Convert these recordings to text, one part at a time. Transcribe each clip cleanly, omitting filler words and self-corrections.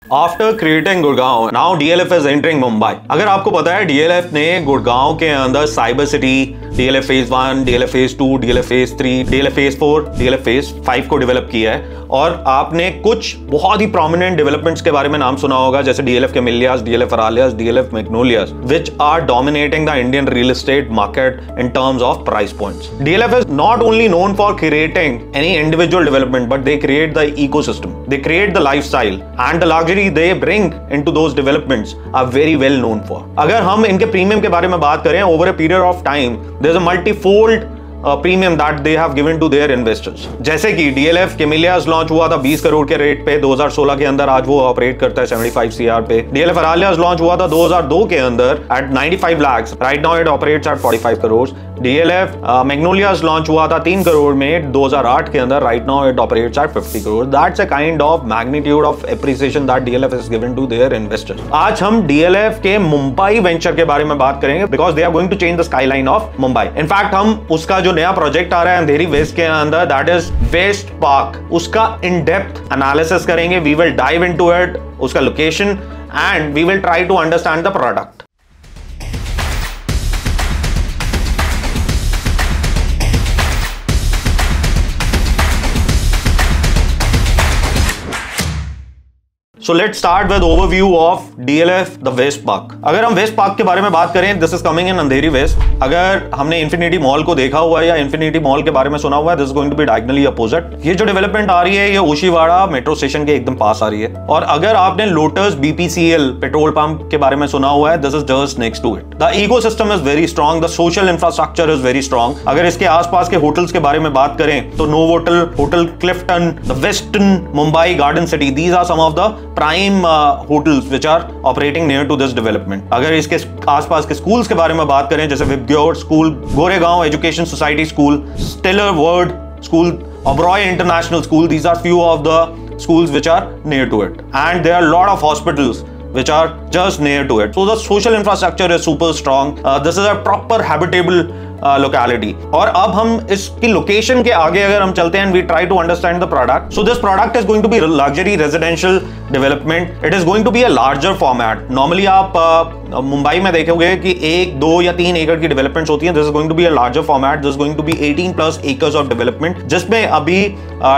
After creating Gurgaon, now DLF is entering Mumbai. अगर आपको पता है DLF ने गुड़गांव के अंदर cyber city, DLF Phase 1, DLF Phase 2, DLF Phase 3, DLF Phase 4, DLF Phase 5 को डेवलप किया है। और आपने कुछ बहुत ही प्रोमिनेंट डेवलपमेंट्स के बारे में नाम सुना होगा, जैसे DLF कैमिलियाज, DLF अरालियाज, DLF मैग्नोलियाज, which are dominating the Indian real estate market in terms of price points. DLF is not only known for creating any individual development, but they create the ecosystem. They create the lifestyle and the luxury they bring into those developments are very well known for. अगर हम इनके premium के बारे में बात करें, over a period of time, there's a multifold premium that they have given to their investors. जैसे कि डीएलएफ कैमिलियाज लॉन्च हुआ था 20 करोड़ के रेट पे 2016 के अंदर, आज वो ऑपरेट करता है 75 सीआर पे। डीएलएफ अरालियाज लॉन्च हुआ था 2002 के अंदर at 95 lakh, right now it operates at 45 crore. DLF Magnolias launch हुआ था 3 करोड़ में 2008 के अंदर, right now it operates at 50 crore. That's a kind of magnitude of appreciation that DLF is given to their investors. आज हम डीएलएफ के मुंबई वेंचर के बारे में बात करेंगे, because they are going to change the skyline of Mumbai. In fact हम उसका जो नया प्रोजेक्ट आ रहा है अंधेरी वेस्ट के अंदर, दैट इज वेस्ट पार्क, उसका इन डेप्थ एनालिसिस करेंगे। We will dive into it, उसका location, and we will try to understand the product. So let's start with overview of DLF the West Park. अगर हम waste park के बारे में बात करें, this is coming in Andheri west. अगर हमने इन्फिनिटी मॉल को देखा हुआ है या इन्फिनिटी मॉल के बारे में सुना हुआ है, this is going to be diagonally opposite. ये जो डेवलपमेंट आ रही है ये ओशीवाड़ा मेट्रो स्टेशन के एकदम पास आ रही है। और अगर आपने लोटस BPCL पेट्रोल पंप के बारे में सुना हुआ है, this is just next to it. The ecosystem is very strong, the social infrastructure is very strong. अगर इसके आसपास के होटल्स के बारे में बात करें तो Novotel, hotel Clifton, the Western Mumbai Garden City, these are some of the prime hotels which are operating near to this development. अगर इसके आसपास के स्कूल्स के बारे में बात करें, जैसे VIBGYOR school, Goregaon education society school, स्टिलर word school, Oberoi International School, these are few of the schools which are near to it, and there are a lot of hospitals which are just near to it. So the social infrastructure is super strong. This is a proper habitable locality. और अब हम इसकी location के आगे अगर हम चलते हैं, we try to understand the product. So this product is going to be luxury residential development. It is going to be a larger format. Normally आप मुंबई में देखोगे कि 1, 2 या 3 एकड़ की डेवलपमेंट्स होती हैं। This is going to be a larger format. This is going to be 18+ acres of development, जिसमें अभी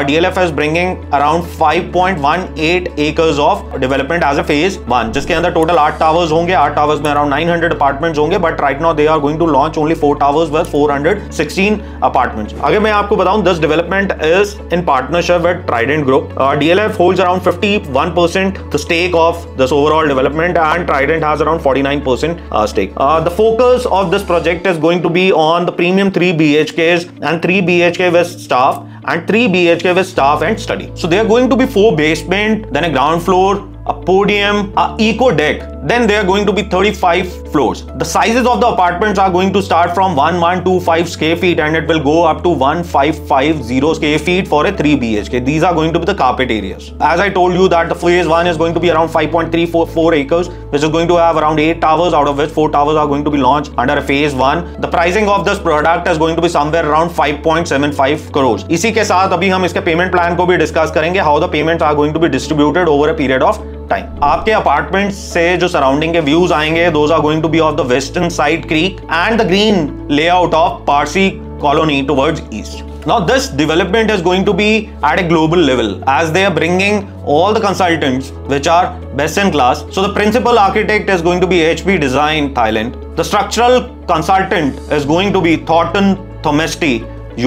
DLF is bringing around 5.18 acres of development as a phase 1, जिसके अंदर टोटल 8 टावर्स होंगे। 8 टावर्स में अराउंड 900 अपार्टमेंट्स होंगे, but right now they are going to launch only 4 towers with 416 apartments. अगर मैं आपको बताऊं, this development is in partnership with Trident Group. DLF holds around 51% the stake of this overall development, and Trident has around 49% stake. The focus of this project is going to be on the premium 3 BHKs and 3 BHK with staff and 3 BHK with staff and study. So they are going to be 4 basement, then a ground floor, a podium, a eco deck, then there are going to be 35 floors. The sizes of the apartments are going to start from 1125 square feet and it will go up to 1550 square feet for a 3 BHK. These are going to be the carpet areas. As I told you that the phase 1 is going to be around 5.34 acres, which is going to have around 8 towers, out of which 4 towers are going to be launched under a phase 1. The pricing of this product is going to be somewhere around 5.75 crores. इसी के साथ अभी हम इसके payment plan को भी discuss करेंगे, how the payments are going to be distributed over a period of time. आपके अपार्टमेंट से जो सराउंडिंग के व्यूज आएंगे, those are going to be of the western side creek and the green layout of Parsi colony towards east. Now this development is going to be at a global level as they are bringing all the consultants which are best in class. So the principal architect is going to be HP Design Thailand. The structural consultant is going to be Thornton Thomesti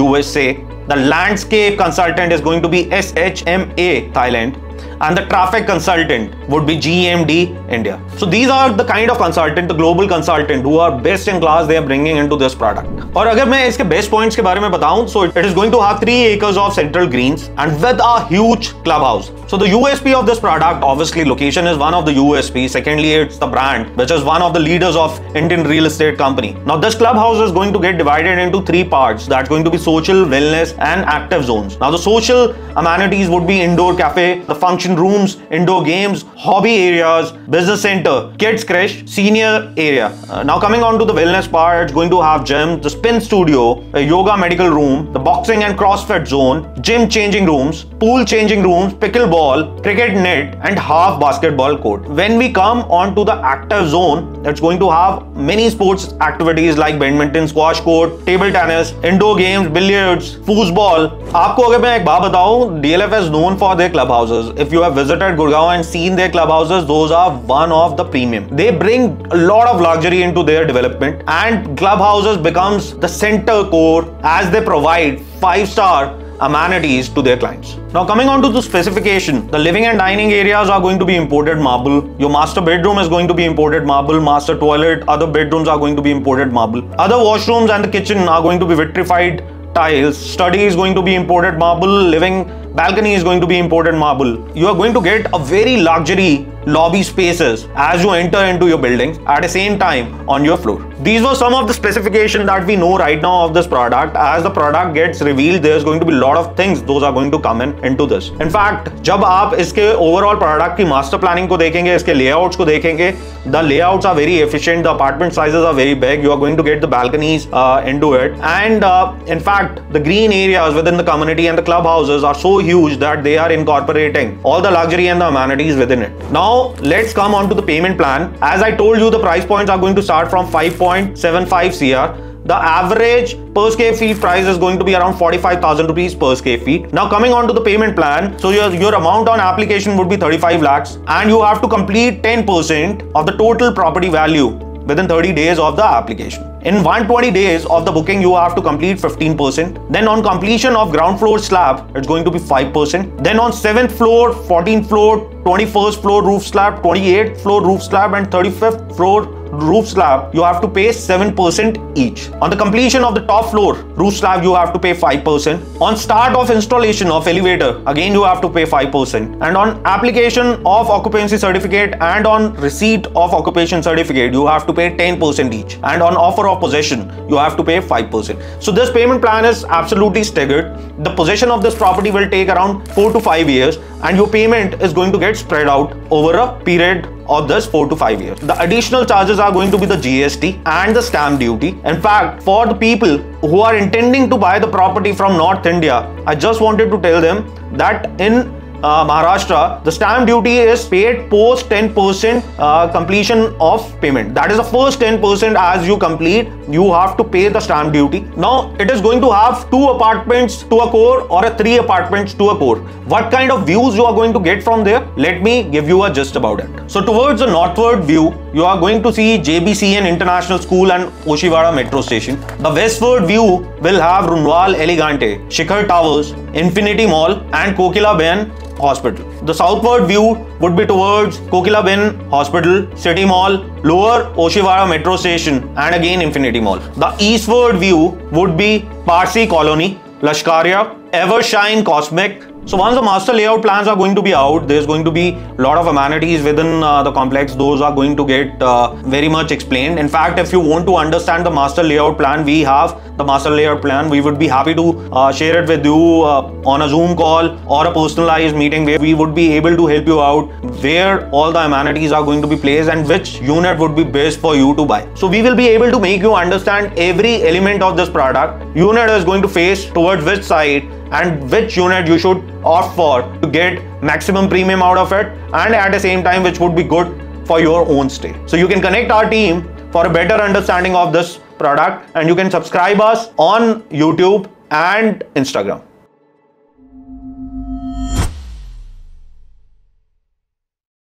USA. The landscape consultant is going to be SHMA Thailand. And the traffic consultant would be GMD India. So these are the kind of consultant, the global consultant who are best in class, they are bringing into this product. और अगर मैं इसके best points के बारे में बताऊं, so it is going to have 3 acres of central greens and with a huge clubhouse. So the USP of this product, obviously location is one of the USP. Secondly, it's the brand, which is one of the leaders of Indian real estate company. Now this clubhouse is going to get divided into 3 parts. That's going to be social, wellness and active zones. Now the social amenities would be indoor cafe, the function rooms, indoor games, hobby areas, business center, kids creche, senior area. Now coming on to the wellness part, it's going to have gym, the spin studio, a yoga medical room, the boxing and CrossFit zone, gym changing rooms, pool changing rooms, pickleball, cricket net, and half basketball court. When we come on to the active zone, it's going to have many sports activities like badminton, squash court, table tennis, indoor games, billiards, foosball. आपको अगर मैं एक बात बताऊं, DLF is known for their clubhouses. If you have visited Gurgaon and seen their clubhouses, those are one of the premium. They bring a lot of luxury into their development, and clubhouses becomes the center core as they provide 5-star amenities to their clients. Now coming on to the specification, the living and dining areas are going to be imported marble. Your master bedroom is going to be imported marble. Master toilet, other bedrooms are going to be imported marble. Other washrooms and the kitchen are going to be vitrified tiles. Study is going to be imported marble. Living balcony is going to be imported marble. You are going to get a very luxury lobby spaces as you enter into your building at the same time on your floor. These were some of the specifications that we know right now of this product. As the product gets revealed, there's going to be a lot of things those are going to come into this. In fact, जब आप इसके overall product की master planning को देखेंगे, इसके layouts को देखेंगे, the layouts are very efficient, the apartment sizes are very big, you are going to get the balconies into it, and in fact, the green areas within the community and the clubhouses are so huge that they are incorporating all the luxury and the amenities within it. Now, let's come on to the payment plan. As I told you, the price points are going to start from 5.75 CR. The average per square feet price is going to be around 45,000 rupees per square feet. Now coming on to the payment plan, so your amount on application would be 35 lakhs and you have to complete 10% of the total property value within 30 days of the application. In 120 days of the booking, you have to complete 15%. Then on completion of ground floor slab, it's going to be 5%. Then on 7th floor, 14th floor, 21st floor roof slab, 28th floor roof slab and 35th floor roof slab, you have to pay 7% each. On the completion of the top floor roof slab, you have to pay 5%. On start of installation of elevator, again you have to pay 5%. And on application of occupancy certificate and on receipt of occupation certificate, you have to pay 10% each. And on offer of possession, you have to pay 5%. So this payment plan is absolutely staggered. The possession of this property will take around 4 to 5 years and your payment is going to get spread out over a period of this 4 to 5 years. The additional charges are going to be the GST and the stamp duty. In fact, for the people who are intending to buy the property from North India, I just wanted to tell them that in Maharashtra, the stamp duty is paid post 10% completion of payment. That is the first 10% as you complete, you have to pay the stamp duty. Now, it is going to have 2 apartments to a core or a 3 apartments to a core. What kind of views you are going to get from there? Let me give you a gist about it. So, towards the northward view, you are going to see JBCN International School and Oshiwara Metro Station. The westward view will have Runwal Elegante, Shikhar Towers, Infinity Mall and Kokilaben Hospital. The southward view would be towards Kokilaben Hospital, City Mall, Lower Oshiwara Metro Station and again Infinity Mall. The eastward view would be Parsi Colony, Lashkaria, Evershine Cosmic. So once the master layout plans are going to be out, there's going to be a lot of amenities within the complex. Those are going to get very much explained. In fact, if you want to understand the master layout plan, we have the master layout plan. We would be happy to share it with you on a Zoom call or a personalized meeting where we would be able to help you out where all the amenities are going to be placed and which unit would be best for you to buy. So we will be able to make you understand every element of this product. Unit is going to face towards which side and which unit you should opt for to get maximum premium out of it and at the same time which would be good for your own stay. So you can connect our team for a better understanding of this product and you can subscribe us on YouTube and Instagram.